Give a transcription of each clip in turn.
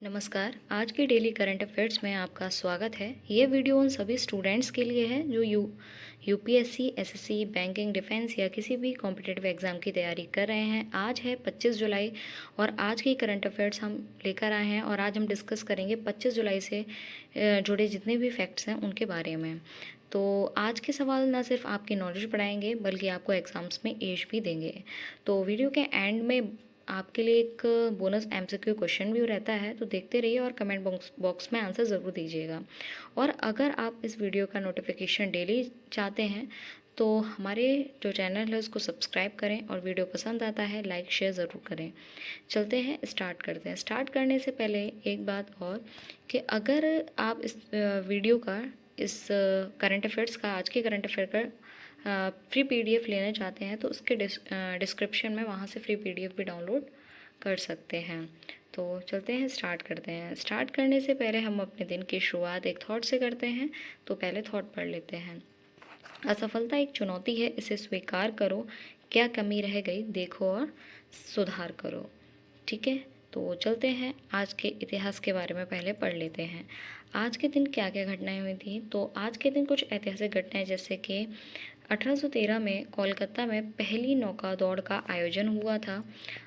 नमस्कार। आज के डेली करंट अफेयर्स में आपका स्वागत है। ये वीडियो उन सभी स्टूडेंट्स के लिए है जो यूपीएससी, एसएससी, बैंकिंग, डिफेंस या किसी भी कॉम्पिटिटिव एग्जाम की तैयारी कर रहे हैं। आज है 25 जुलाई और आज की करंट अफेयर्स हम लेकर आए हैं और आज हम डिस्कस करेंगे 25 जुलाई से जुड़े जितने भी फैक्ट्स हैं उनके बारे में। तो आज के सवाल न सिर्फ आपकी नॉलेज बढ़ाएंगे बल्कि आपको एग्ज़ाम्स में एज भी देंगे। तो वीडियो के एंड में आपके लिए एक बोनस एमसीक्यू क्वेश्चन भी रहता है, तो देखते रहिए और कमेंट बॉक्स में आंसर ज़रूर दीजिएगा। और अगर आप इस वीडियो का नोटिफिकेशन डेली चाहते हैं तो हमारे जो चैनल है उसको सब्सक्राइब करें और वीडियो पसंद आता है लाइक शेयर ज़रूर करें। चलते हैं, स्टार्ट करते हैं। स्टार्ट करने से पहले एक बात और कि अगर आप इस वीडियो का इस करंट अफेयर्स का आज के करंट अफेयर का फ्री पीडीएफ लेना चाहते हैं तो उसके डिस्क्रिप्शन में वहाँ से फ्री पीडीएफ भी डाउनलोड कर सकते हैं। तो चलते हैं, स्टार्ट करते हैं। स्टार्ट करने से पहले हम अपने दिन की शुरुआत एक थॉट से करते हैं, तो पहले थॉट पढ़ लेते हैं। असफलता एक चुनौती है, इसे स्वीकार करो। क्या कमी रह गई देखो और सुधार करो। ठीक है, तो चलते हैं, आज के इतिहास के बारे में पहले पढ़ लेते हैं। आज के दिन क्या क्या घटनाएं हुई थी। तो आज के दिन कुछ ऐतिहासिक घटनाएं जैसे कि 1813 में कोलकाता में पहली नौका दौड़ का आयोजन हुआ था।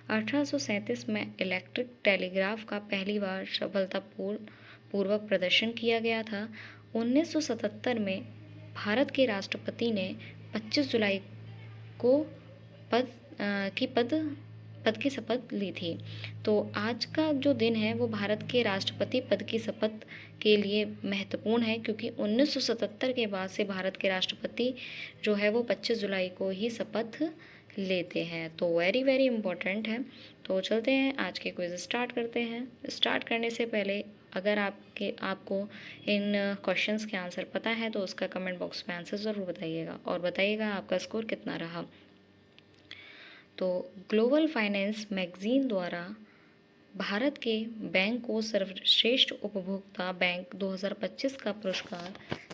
1837 में इलेक्ट्रिक टेलीग्राफ का पहली बार सफलतापूर्वक प्रदर्शन किया गया था। 1977 में भारत के राष्ट्रपति ने 25 जुलाई को पद अ, की पद पद की शपथ ली थी। तो आज का जो दिन है वो भारत के राष्ट्रपति पद की शपथ के लिए महत्वपूर्ण है, क्योंकि 1977 के बाद से भारत के राष्ट्रपति जो है वो 25 जुलाई को ही शपथ लेते हैं। तो वेरी वेरी इम्पोर्टेंट है। तो चलते हैं, आज के क्विज स्टार्ट करते हैं। स्टार्ट करने से पहले अगर आपको इन क्वेश्चंस के आंसर पता है तो उसका कमेंट बॉक्स में आंसर ज़रूर बताइएगा और बताइएगा आपका स्कोर कितना रहा। तो ग्लोबल फाइनेंस मैगजीन द्वारा भारत के बैंक को सर्वश्रेष्ठ उपभोक्ता बैंक 2025 का पुरस्कार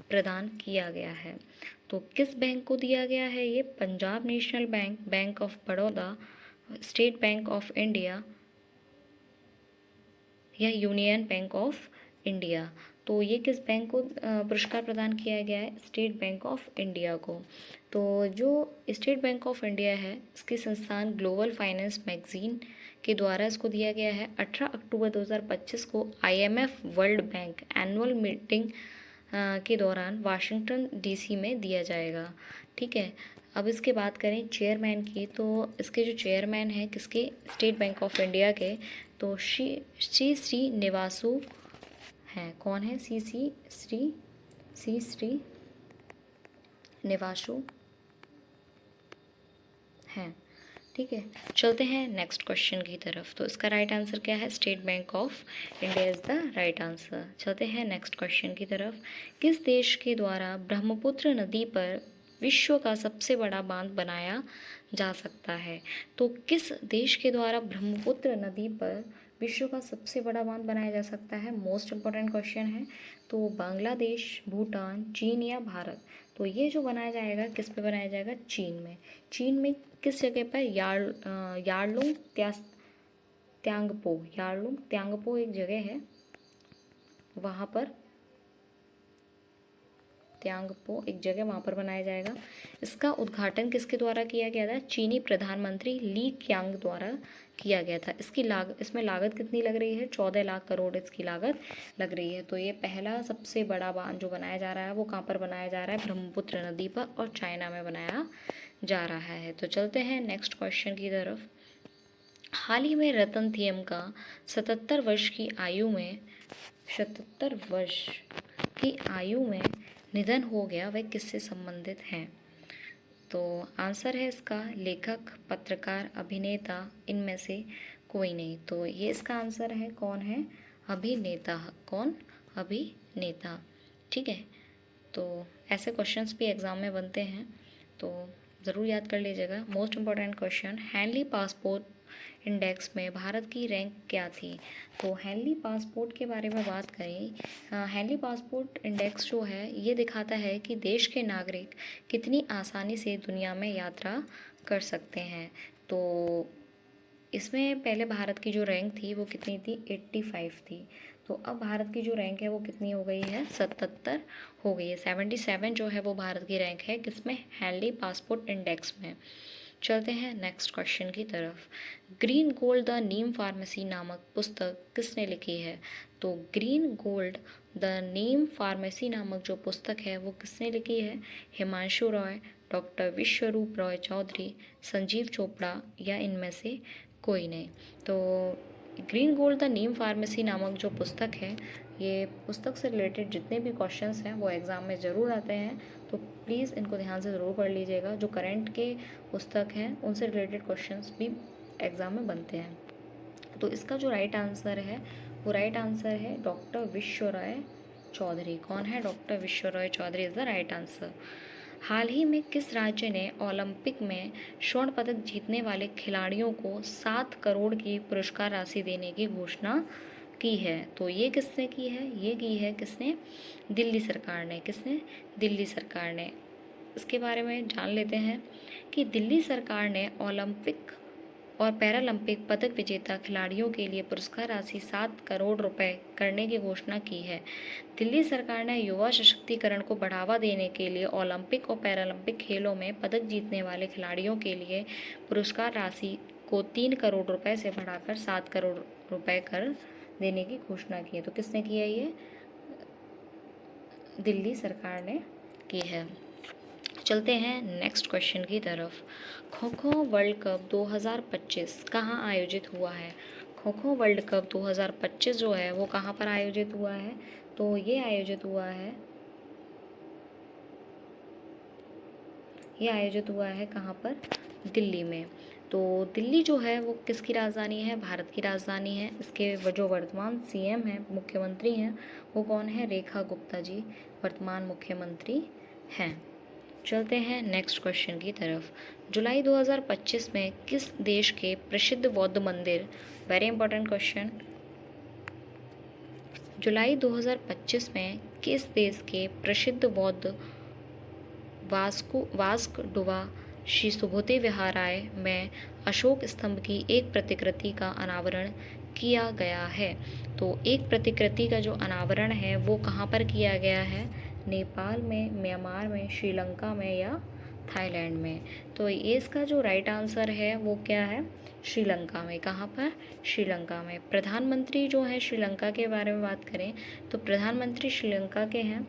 प्रदान किया गया है। तो किस बैंक को दिया गया है ये? Punjab national bank, bank of Baroda, state bank of India या यूनियन बैंक ऑफ इंडिया। तो ये किस बैंक को पुरस्कार प्रदान किया गया है? स्टेट बैंक ऑफ इंडिया को। तो जो स्टेट बैंक ऑफ इंडिया है इसकी संस्थान ग्लोबल फाइनेंस मैगजीन के द्वारा इसको दिया गया है। 18 अक्टूबर 2025 को IMF world bank annual meeting के दौरान वाशिंगटन डीसी में दिया जाएगा। ठीक है, अब इसके बात करें चेयरमैन की, तो इसके जो चेयरमैन हैं किसके? स्टेट बैंक ऑफ इंडिया के, तो श्री निवासु हैं। कौन है? श्री निवासु हैं। ठीक है, चलते हैं नेक्स्ट क्वेश्चन की तरफ। तो इसका राइट आंसर क्या है? State bank of India is the right answer. चलते हैं नेक्स्ट क्वेश्चन की तरफ। किस देश के द्वारा ब्रह्मपुत्र नदी पर विश्व का सबसे बड़ा बांध बनाया जा सकता है? तो किस देश के द्वारा ब्रह्मपुत्र नदी पर विश्व का सबसे बड़ा बांध बनाया जा सकता है? मोस्ट इम्पोर्टेंट क्वेश्चन है। तो बांग्लादेश, भूटान, चीन या भारत? तो ये जो बनाया जाएगा किस पे बनाया जाएगा? चीन में। चीन में किस जगह पर? यारलुंग त्यांगपो एक जगह है, वहाँ पर त्यांगपो एक जगह वहाँ पर बनाया जाएगा। इसका उद्घाटन किसके द्वारा किया गया था? चीनी प्रधानमंत्री ली क्यांग द्वारा किया गया था। इसमें लागत कितनी लग रही है? 14 लाख करोड़ इसकी लागत लग रही है। तो ये पहला सबसे बड़ा बांध जो बनाया जा रहा है वो कहाँ पर बनाया जा रहा है? ब्रह्मपुत्र नदी पर, और चाइना में बनाया जा रहा है। तो चलते हैं नेक्स्ट क्वेश्चन की तरफ। हाल ही में रतन थियम का 77 वर्ष की आयु में निधन हो गया, वह किससे संबंधित हैं? तो आंसर है इसका लेखक, पत्रकार, अभिनेता, इनमें से कोई नहीं। तो ये इसका आंसर है। कौन है? अभिनेता। कौन? अभिनेता। ठीक है, तो ऐसे क्वेश्चंस भी एग्ज़ाम में बनते हैं, तो ज़रूर याद कर लीजिएगा। Most important question, Henley passport index में भारत की रैंक क्या थी? तो हेनली पासपोर्ट के बारे में बात करें, हेनली पासपोर्ट इंडेक्स जो है ये दिखाता है कि देश के नागरिक कितनी आसानी से दुनिया में यात्रा कर सकते हैं। तो इसमें पहले भारत की जो रैंक थी वो कितनी थी, 85 थी। तो अब भारत की जो रैंक है वो कितनी हो गई है, 77 हो गई है। 77 जो है वो भारत की रैंक है, किसमें, हेनली पासपोर्ट इंडेक्स में। चलते हैं नेक्स्ट क्वेश्चन की तरफ। Green gold the Neem pharmacy नामक पुस्तक किसने लिखी है। तो green gold the Neem pharmacy नामक जो पुस्तक है वो किसने लिखी है, हिमांशु रॉय, डॉक्टर विश्वरूप रॉय चौधरी, संजीव चोपड़ा या इनमें से कोई नहीं। तो green gold the Neem pharmacy नामक जो पुस्तक है, ये पुस्तक से रिलेटेड जितने भी क्वेश्चंस हैं वो एग्ज़ाम में ज़रूर आते हैं, तो प्लीज़ इनको ध्यान से ज़रूर पढ़ लीजिएगा। जो करंट के पुस्तक हैं उनसे रिलेटेड क्वेश्चंस भी एग्ज़ाम में बनते हैं। तो इसका जो राइट आंसर है वो राइट आंसर है डॉक्टर विश्व राय चौधरी। कौन है, doctor Vishwa Rai Chaudhary is the right answer. हाल ही में किस राज्य ने ओलंपिक में स्वर्ण पदक जीतने वाले खिलाड़ियों को 7 करोड़ की पुरस्कार राशि देने की घोषणा की है। तो ये किसने की है, ये की है किसने, दिल्ली सरकार ने। किसने, दिल्ली सरकार ने। इसके बारे में जान लेते हैं कि दिल्ली सरकार ने ओलंपिक और पैरालंपिक पदक विजेता खिलाड़ियों के लिए पुरस्कार राशि 7 करोड़ रुपए करने की घोषणा की है। दिल्ली सरकार ने युवा सशक्तिकरण को बढ़ावा देने के लिए ओलंपिक और पैरालंपिक खेलों में पदक जीतने वाले खिलाड़ियों के लिए पुरस्कार राशि को 3 करोड़ रुपए से बढ़ाकर 7 करोड़ रुपए कर देने की घोषणा की है। तो किसने की है, ये दिल्ली सरकार ने की है। चलते हैं नेक्स्ट क्वेश्चन की तरफ। खो खो वर्ल्ड कप 2025 कहाँ आयोजित हुआ है। खो खो वर्ल्ड कप 2025 जो है वो कहाँ पर आयोजित हुआ है, तो ये आयोजित हुआ है कहाँ पर, दिल्ली में। तो दिल्ली जो है वो किसकी राजधानी है, भारत की राजधानी है। इसके जो वर्तमान सीएम हैं, मुख्यमंत्री हैं, वो कौन है, रेखा गुप्ता जी वर्तमान मुख्यमंत्री हैं। चलते हैं नेक्स्ट क्वेश्चन की तरफ। जुलाई 2025 में किस देश के प्रसिद्ध बौद्ध मंदिर, वेरी इंपॉर्टेंट क्वेश्चन, जुलाई 2025 में किस देश के प्रसिद्ध बौद्ध वास्को डुवा श्री सुबोधि विहाराय में अशोक स्तंभ की एक प्रतिकृति का अनावरण किया गया है। तो एक प्रतिकृति का जो अनावरण है वो कहाँ पर किया गया है, नेपाल में, म्यांमार में, श्रीलंका में या थाईलैंड में। तो ये इसका जो राइट आंसर है वो क्या है, श्रीलंका में। कहाँ पर, श्रीलंका में। प्रधानमंत्री जो है श्रीलंका के बारे में बात करें तो प्रधानमंत्री श्रीलंका के हैं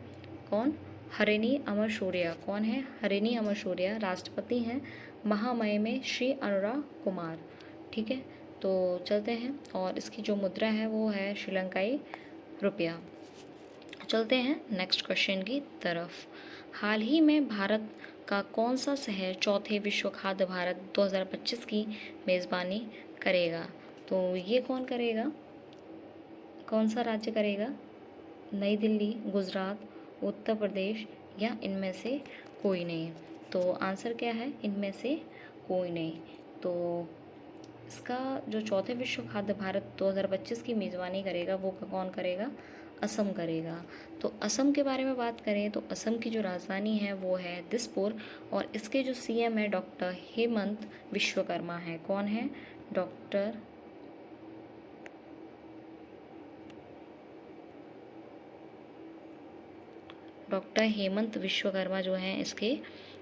कौन, हरिनी अमरशौर्या। कौन है, हरिनी अमरशौर्या। राष्ट्रपति हैं महामहिम में श्री अनुराग कुमार। ठीक है, तो चलते हैं, और इसकी जो मुद्रा है वो है श्रीलंकाई रुपया। चलते हैं नेक्स्ट क्वेश्चन की तरफ। हाल ही में भारत का कौन सा शहर चौथे विश्व खाद्य भारत 2025 की मेज़बानी करेगा। तो ये कौन करेगा, कौन सा राज्य करेगा, नई दिल्ली, गुजरात, उत्तर प्रदेश या इनमें से कोई नहीं। तो आंसर क्या है, इनमें से कोई नहीं। तो इसका जो चौथे विश्व खाद्य भारत 2025 की मेज़बानी करेगा वो कौन करेगा, असम करेगा। तो असम के बारे में बात करें तो असम की जो राजधानी है वो है दिसपुर, और इसके जो सीएम है डॉक्टर हेमंत विश्वकर्मा है। कौन है, डॉक्टर हेमंत विश्वकर्मा जो हैं इसके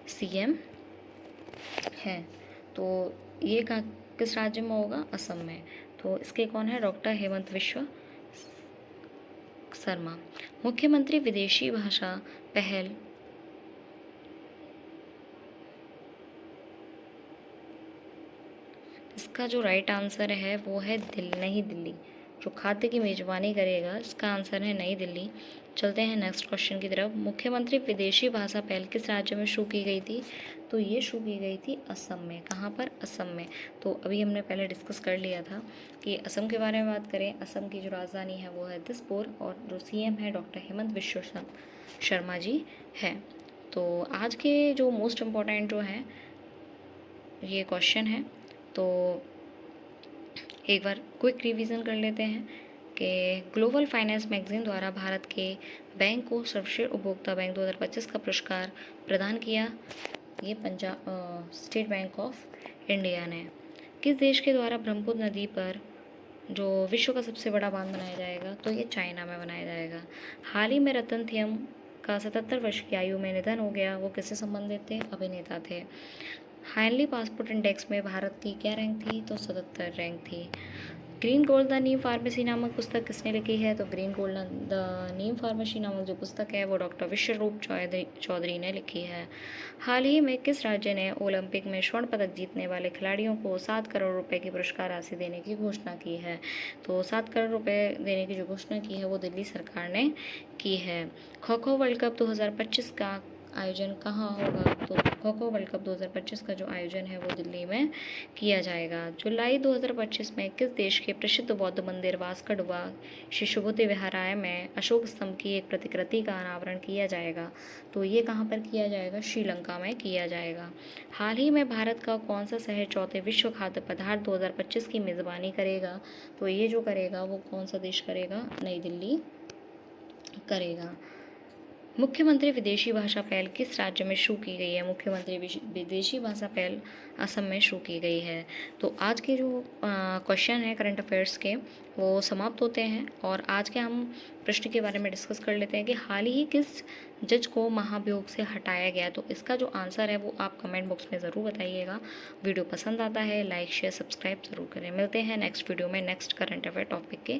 सीएम हैं। तो ये किस राज्य में होगा, असम में। तो इसके कौन है, डॉक्टर हेमंत विश्व शर्मा। मुख्यमंत्री विदेशी भाषा पहल इसका जो राइट आंसर है वो है नई दिल्ली। जो खाद्य की मेजबानी करेगा इसका आंसर है नई दिल्ली। चलते हैं नेक्स्ट क्वेश्चन की तरफ। मुख्यमंत्री विदेशी भाषा पहल किस राज्य में शुरू की गई थी, तो ये शुरू की गई थी असम में। कहाँ पर, असम में। तो अभी हमने पहले डिस्कस कर लिया था कि असम के बारे में बात करें, असम की जो राजधानी है वो है दिसपुर, और जो सीएम है डॉक्टर हेमंत विश्व शर्मा जी हैं। तो आज के जो मोस्ट इम्पॉर्टेंट जो हैं ये क्वेश्चन है, तो एक बार क्विक रिवीजन कर लेते हैं कि ग्लोबल फाइनेंस मैगजीन द्वारा भारत के बैंक को सर्वश्रेष्ठ उपभोक्ता बैंक 2025 का पुरस्कार प्रदान किया, ये Punjab state bank of India ने। किस देश के द्वारा ब्रह्मपुत्र नदी पर जो विश्व का सबसे बड़ा बांध बनाया जाएगा? तो ये चाइना में बनाया जाएगा। हाल ही में रतन थियम का 77 वर्ष की आयु में निधन हो गया। वो किससे संबंधित थे? अभिनेता थे। हाइनली पासपोर्ट इंडेक्स में भारत की क्या रैंक थी? तो 77 रैंक थी। Green gold the Neem pharmacy नामक पुस्तक किसने लिखी है? तो green gold the Neem pharmacy नामक जो पुस्तक है वो डॉक्टर विश्वरूप चौधरी ने लिखी है। हाल ही में किस राज्य ने ओलंपिक में स्वर्ण पदक जीतने वाले खिलाड़ियों को 7 करोड़ रुपए की पुरस्कार राशि देने की घोषणा की है? तो 7 करोड़ रुपए देने की जो घोषणा की है वो दिल्ली सरकार ने की है। खो खो वर्ल्ड कप 2025 का आयोजन कहाँ होगा? तो खो खो वर्ल्ड कप 2025 का जो आयोजन है वो दिल्ली में किया जाएगा। जुलाई 2025 में किस देश के प्रसिद्ध बौद्ध मंदिर वास्कोडवा शिशुबुद्धि विहाराय में अशोक स्तंभ की एक प्रतिकृति का अनावरण किया जाएगा? तो ये कहाँ पर किया जाएगा? श्रीलंका में किया जाएगा। हाल ही में भारत का कौन सा शहर चौथे विश्व खाद्य पदार्थ 2025 की मेज़बानी करेगा? तो ये जो करेगा वो कौन सा देश करेगा? नई दिल्ली करेगा। मुख्यमंत्री विदेशी भाषा पहल किस राज्य में शुरू की गई है? मुख्यमंत्री विदेशी भाषा पहल असम में शुरू की गई है। तो आज के जो क्वेश्चन हैं करंट अफेयर्स के वो समाप्त होते हैं और आज के हम प्रश्न के बारे में डिस्कस कर लेते हैं कि हाल ही किस जज को महाभियोग से हटाया गया। तो इसका जो आंसर है वो आप कमेंट बॉक्स में ज़रूर बताइएगा। वीडियो पसंद आता है लाइक शेयर सब्सक्राइब ज़रूर करें। मिलते हैं नेक्स्ट वीडियो में नेक्स्ट करंट अफेयर टॉपिक के